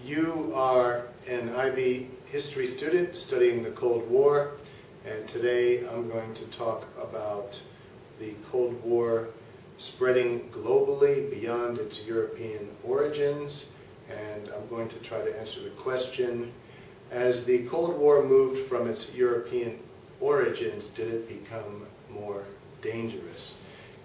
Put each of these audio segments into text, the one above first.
You are an IB history student studying the Cold War, and today I'm going to talk about the Cold War spreading globally beyond its European origins, and I'm going to try to answer the question, as the Cold War moved from its European origins, did it become more dangerous?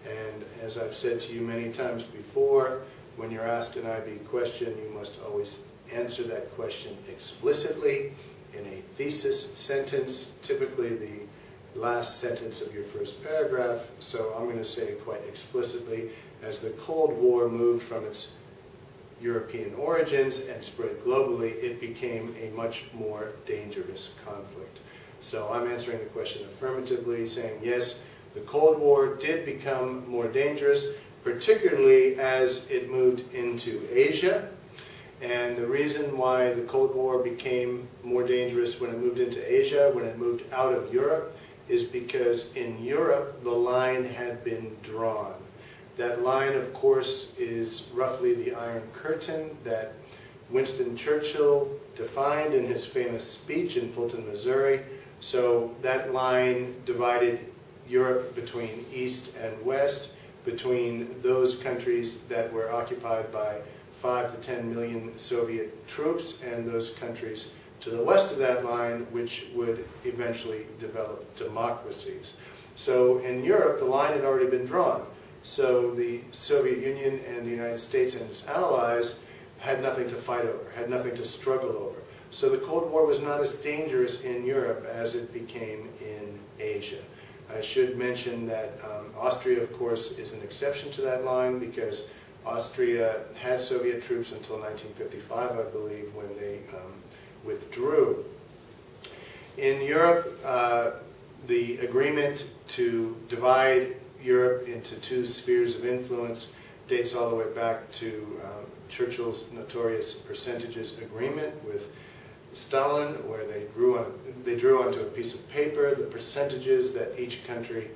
And as I've said to you many times before, when you're asked an IB question, you must always answer that question explicitly in a thesis sentence, typically the last sentence of your first paragraph. So I'm going to say quite explicitly, as the Cold War moved from its European origins and spread globally, it became a much more dangerous conflict. So I'm answering the question affirmatively, saying yes, the Cold War did become more dangerous, particularly as it moved into Asia. And the reason why the Cold War became more dangerous when it moved into Asia, when it moved out of Europe, is because in Europe the line had been drawn. That line, of course, is roughly the Iron Curtain that Winston Churchill defined in his famous speech in Fulton, Missouri. So that line divided Europe between East and West, between those countries that were occupied by 5 to 10 million Soviet troops and those countries to the west of that line, which would eventually develop democracies. So in Europe, the line had already been drawn. So the Soviet Union and the United States and its allies had nothing to fight over, had nothing to struggle over. So the Cold War was not as dangerous in Europe as it became in Asia. I should mention that Austria, of course, is an exception to that line because Austria had Soviet troops until 1955, I believe, when they withdrew. In Europe, the agreement to divide Europe into two spheres of influence dates all the way back to Churchill's notorious percentages agreement with Stalin, where they drew onto a piece of paper the percentages that each country,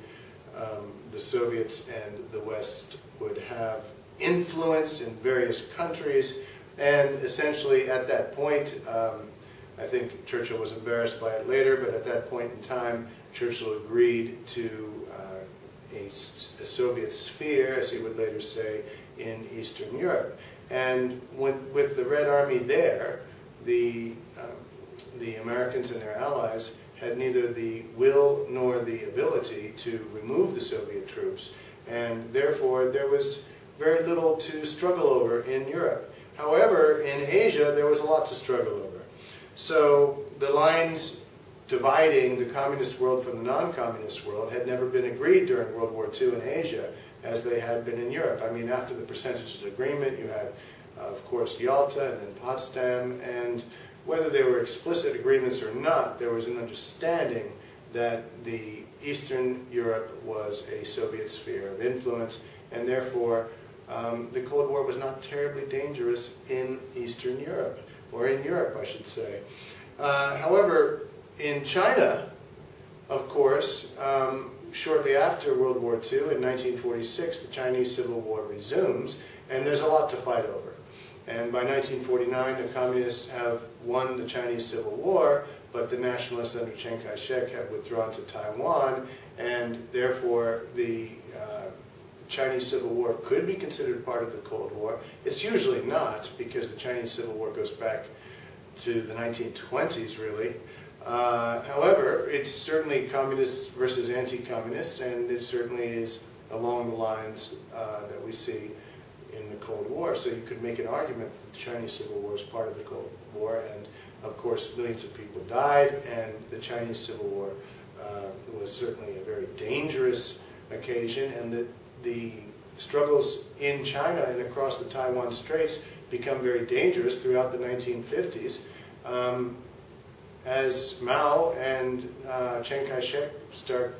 the Soviets and the West, would have influence in various countries. And essentially at that point, I think Churchill was embarrassed by it later, but at that point in time, Churchill agreed to a Soviet sphere, as he would later say, in Eastern Europe. And with the Red Army there, the Americans and their allies had neither the will nor the ability to remove the Soviet troops, and therefore there was very little to struggle over in Europe. However, in Asia there was a lot to struggle over. So the lines dividing the communist world from the non-communist world had never been agreed during World War II in Asia as they had been in Europe. I mean, after the percentages agreement, you had, of course, Yalta and then Potsdam, and whether they were explicit agreements or not, there was an understanding that the Eastern Europe was a Soviet sphere of influence, and therefore the Cold War was not terribly dangerous in Eastern Europe, or in Europe, I should say. However, in China, of course, shortly after World War II, in 1946, the Chinese Civil War resumes, and there's a lot to fight over. And by 1949, the Communists have won the Chinese Civil War, but the Nationalists under Chiang Kai-shek have withdrawn to Taiwan, and therefore the Chinese Civil War could be considered part of the Cold War. It's usually not, because the Chinese Civil War goes back to the 1920s, really. However, it's certainly communists versus anti-communists, and it certainly is along the lines that we see in the Cold War. So you could make an argument that the Chinese Civil War is part of the Cold War, and of course millions of people died, and the Chinese Civil War was certainly a very dangerous occasion, and that the struggles in China and across the Taiwan Straits become very dangerous throughout the 1950s. As Mao and Chiang Kai-shek start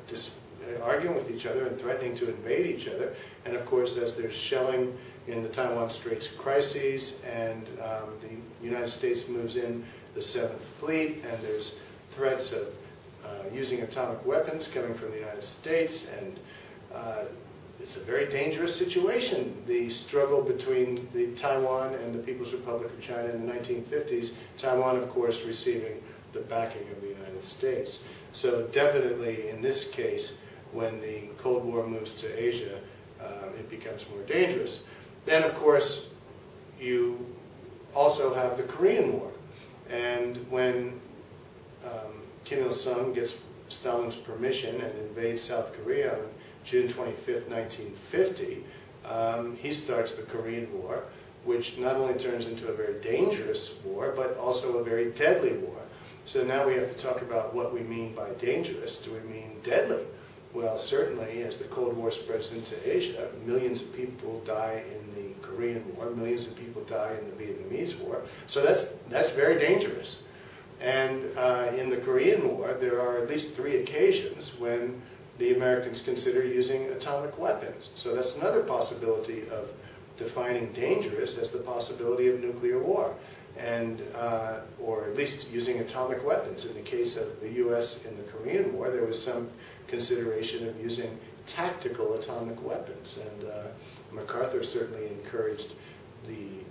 arguing with each other and threatening to invade each other, and of course as there's shelling in the Taiwan Straits crises, and the United States moves in the 7th Fleet, and there's threats of using atomic weapons coming from the United States, and it's a very dangerous situation, the struggle between the Taiwan and the People's Republic of China in the 1950s, Taiwan, of course, receiving the backing of the United States. So definitely in this case, when the Cold War moves to Asia, it becomes more dangerous. Then, of course, you also have the Korean War. And when Kim Il-sung gets Stalin's permission and invades South Korea on June 25th, 1950, he starts the Korean War, which not only turns into a very dangerous war, but also a very deadly war. So now we have to talk about what we mean by dangerous. Do we mean deadly? Well, certainly, as the Cold War spreads into Asia, millions of people die in the Korean War, millions of people die in the Vietnamese War. So that's very dangerous. And in the Korean War, there are at least 3 occasions when the Americans consider using atomic weapons. So that's another possibility of defining dangerous as the possibility of nuclear war, and or at least using atomic weapons. In the case of the U.S. in the Korean War, there was some consideration of using tactical atomic weapons, and MacArthur certainly encouraged the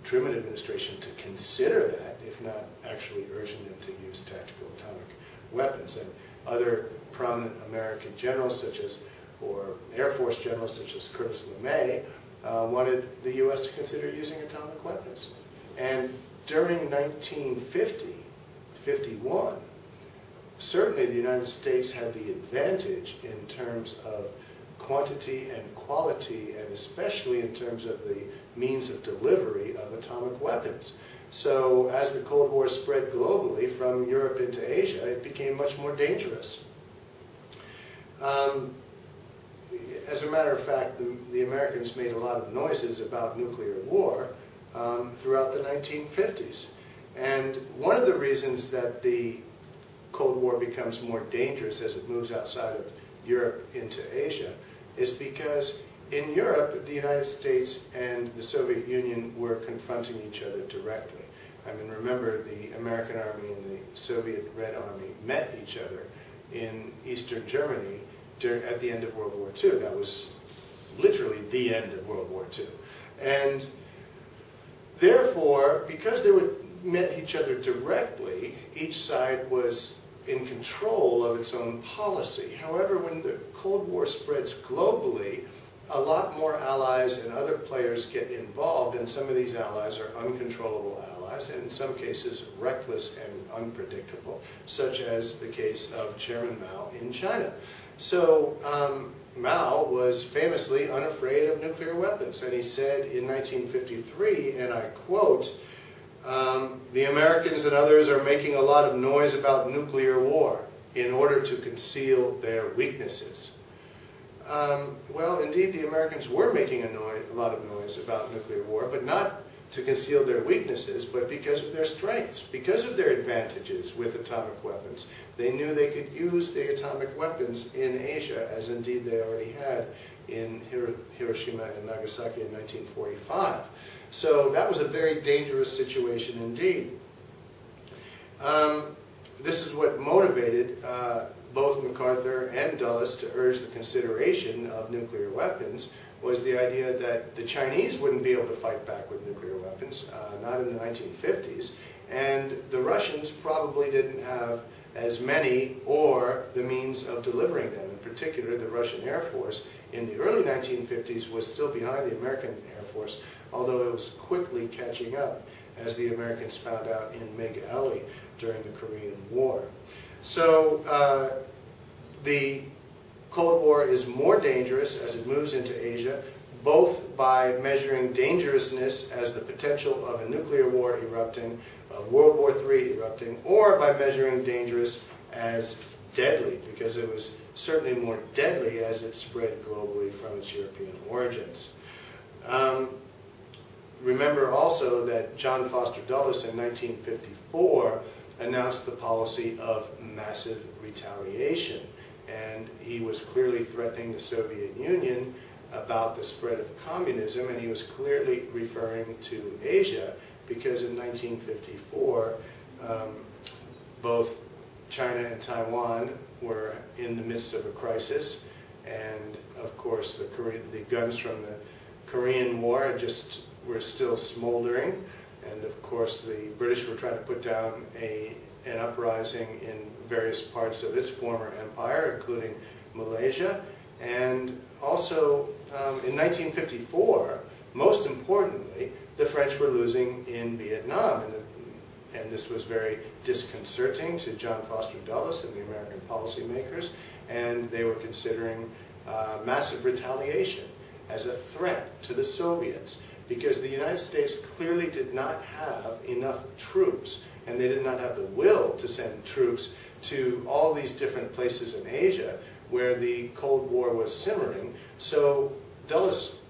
Truman administration to consider that, if not actually urging them to use tactical atomic weapons. And other prominent American generals, such as, or Air Force generals such as Curtis LeMay, wanted the U.S. to consider using atomic weapons. And during 1950-51, certainly the United States had the advantage in terms of quantity and quality, and especially in terms of the means of delivery of atomic weapons. So as the Cold War spread globally from Europe into Asia, it became much more dangerous. As a matter of fact, the Americans made a lot of noises about nuclear war throughout the 1950s. And one of the reasons that the Cold War becomes more dangerous as it moves outside of Europe into Asia is because in Europe, the United States and the Soviet Union were confronting each other directly. I mean, remember, the American Army and the Soviet Red Army met each other in Eastern Germany at the end of World War II. That was literally the end of World War II. And therefore, because they met each other directly, each side was in control of its own policy. However, when the Cold War spreads globally, a lot more allies and other players get involved, and some of these allies are uncontrollable allies, and in some cases reckless and unpredictable, such as the case of Chairman Mao in China. So Mao was famously unafraid of nuclear weapons, and he said in 1953, and I quote, "The Americans and others are making a lot of noise about nuclear war in order to conceal their weaknesses." Well, indeed, the Americans were making a lot of noise about nuclear war, but not to conceal their weaknesses, but because of their strengths, because of their advantages with atomic weapons. They knew they could use the atomic weapons in Asia, as indeed they already had in Hiroshima and Nagasaki in 1945. So that was a very dangerous situation indeed. This is what motivated both MacArthur and Dulles to urge the consideration of nuclear weapons, was the idea that the Chinese wouldn't be able to fight back with nuclear weapons, not in the 1950s, and the Russians probably didn't have as many or the means of delivering them. In particular, the Russian Air Force in the early 1950s was still behind the American Air Force, although it was quickly catching up, as the Americans found out in Meg Ali during the Korean War. So the Cold War is more dangerous as it moves into Asia, both by measuring dangerousness as the potential of a nuclear war erupting, of World War III erupting, or by measuring dangerous as deadly, because it was certainly more deadly as it spread globally from its European origins. Remember also that John Foster Dulles in 1954 announced the policy of massive retaliation, and he was clearly threatening the Soviet Union about the spread of communism, and he was clearly referring to Asia, because in 1954 both China and Taiwan were in the midst of a crisis, And of course, the guns from the Korean War were still smoldering. And of course, the British were trying to put down an uprising in various parts of its former empire, including Malaysia. And also, in 1954, most importantly, the French were losing in Vietnam. And this was very disconcerting to John Foster Dulles and the American policymakers. And they were considering massive retaliation as a threat to the Soviets, because the United States clearly did not have enough troops, and they did not have the will to send troops to all these different places in Asia where the Cold War was simmering. So Dulles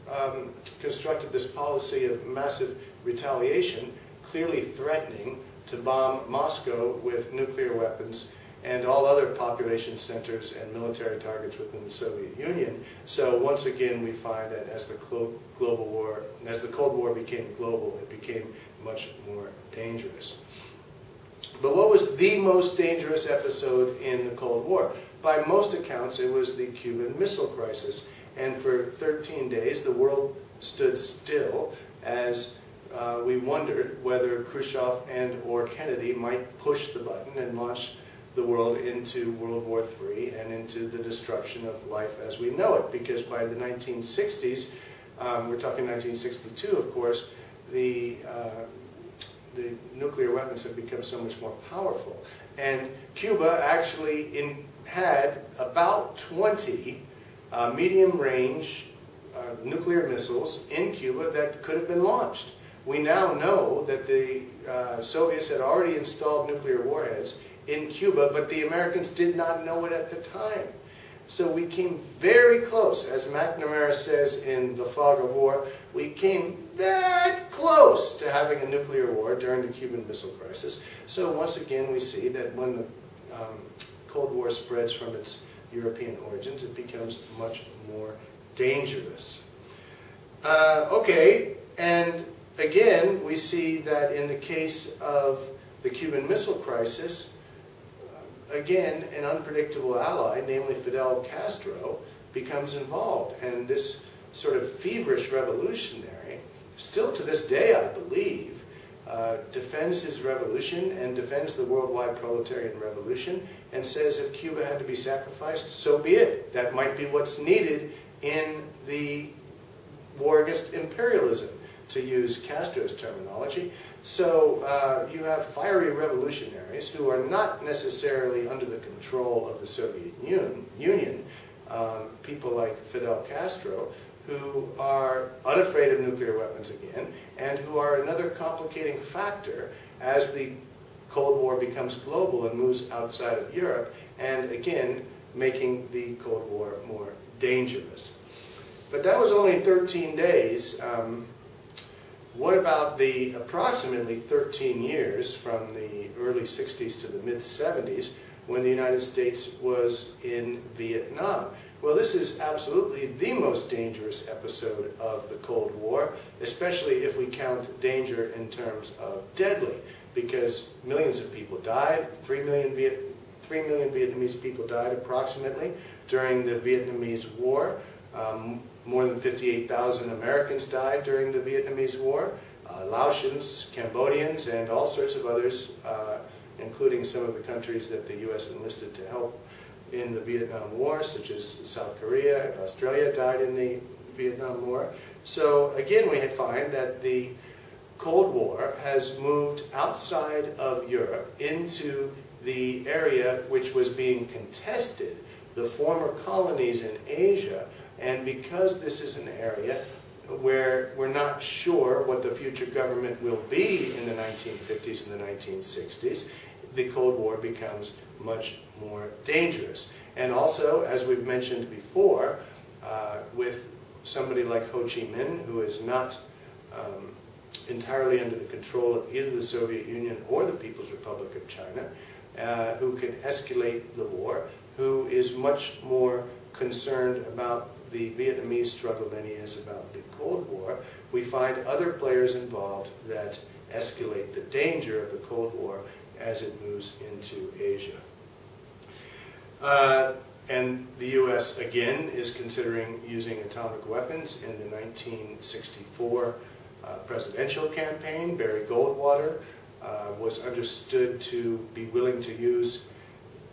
constructed this policy of massive retaliation, clearly threatening to bomb Moscow with nuclear weapons and all other population centers and military targets within the Soviet Union. So once again, we find that as the Cold War became global, it became much more dangerous. But what was the most dangerous episode in the Cold War? By most accounts, it was the Cuban Missile Crisis. And for 13 days, the world stood still as we wondered whether Khrushchev and or Kennedy might push the button and launch the world into World War III and into the destruction of life as we know it. Because by the 1960s, we're talking 1962, of course, the nuclear weapons have become so much more powerful. And Cuba actually had about 20 medium-range nuclear missiles in Cuba that could have been launched. We now know that the Soviets had already installed nuclear warheads in Cuba, but the Americans did not know it at the time. So we came very close, as McNamara says in The Fog of War, we came that close to having a nuclear war during the Cuban Missile Crisis. So once again we see that when the Cold War spreads from its European origins, it becomes much more dangerous. Okay, and again we see that in the case of the Cuban Missile Crisis, again, an unpredictable ally, namely Fidel Castro, becomes involved. And this sort of feverish revolutionary, still to this day, I believe, defends his revolution and defends the worldwide proletarian revolution and says if Cuba had to be sacrificed, so be it. That might be what's needed in the war against imperialism, to use Castro's terminology. So you have fiery revolutionaries who are not necessarily under the control of the Soviet Union, people like Fidel Castro, who are unafraid of nuclear weapons again, and who are another complicating factor as the Cold War becomes global and moves outside of Europe, and again, making the Cold War more dangerous. But that was only 13 days. What about the approximately 13 years from the early 60s to the mid-70s when the United States was in Vietnam? Well, this is absolutely the most dangerous episode of the Cold War, especially if we count danger in terms of deadly, because millions of people died. 3 million Vietnamese people died approximately during the Vietnamese War. More than 58,000 Americans died during the Vietnamese War. Laotians, Cambodians, and all sorts of others, including some of the countries that the U.S. enlisted to help in the Vietnam War, such as South Korea and Australia, died in the Vietnam War. So again, we find that the Cold War has moved outside of Europe into the area which was being contested, the former colonies in Asia. And because this is an area where we're not sure what the future government will be in the 1950s and the 1960s, the Cold War becomes much more dangerous. And also, as we've mentioned before, with somebody like Ho Chi Minh, who is not entirely under the control of either the Soviet Union or the People's Republic of China, who can escalate the war, who is much more concerned about the Vietnamese struggle than he is about the Cold War, we find other players involved that escalate the danger of the Cold War as it moves into Asia. And the U.S. again is considering using atomic weapons in the 1964 presidential campaign. Barry Goldwater was understood to be willing to use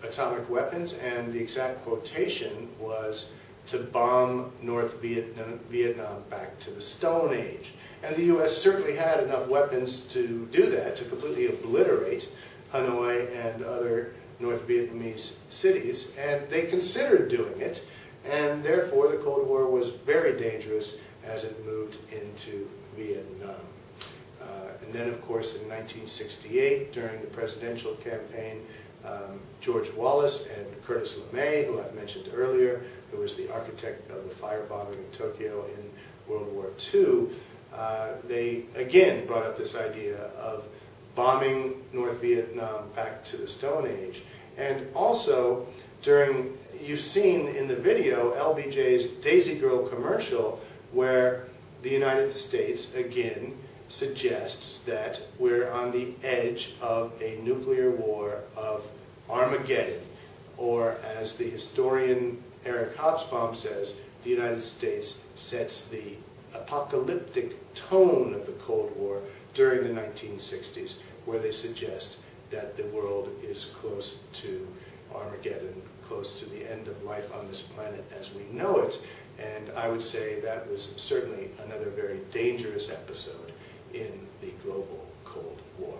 atomic weapons, and the exact quotation was to bomb North Vietnam back to the Stone Age. And the U.S. certainly had enough weapons to do that, to completely obliterate Hanoi and other North Vietnamese cities, and they considered doing it, and therefore the Cold War was very dangerous as it moved into Vietnam. And then, of course, in 1968, during the presidential campaign, George Wallace and Curtis LeMay, who I've mentioned earlier, who was the architect of the firebombing of Tokyo in World War II, they again brought up this idea of bombing North Vietnam back to the Stone Age. And also, you've seen in the video LBJ's Daisy Girl commercial, where the United States again suggests that we're on the edge of a nuclear war of Armageddon, or as the historian Eric Hobsbawm says, the United States sets the apocalyptic tone of the Cold War during the 1960s, where they suggest that the world is close to Armageddon, close to the end of life on this planet as we know it. And I would say that was certainly another very dangerous episode in the global Cold War.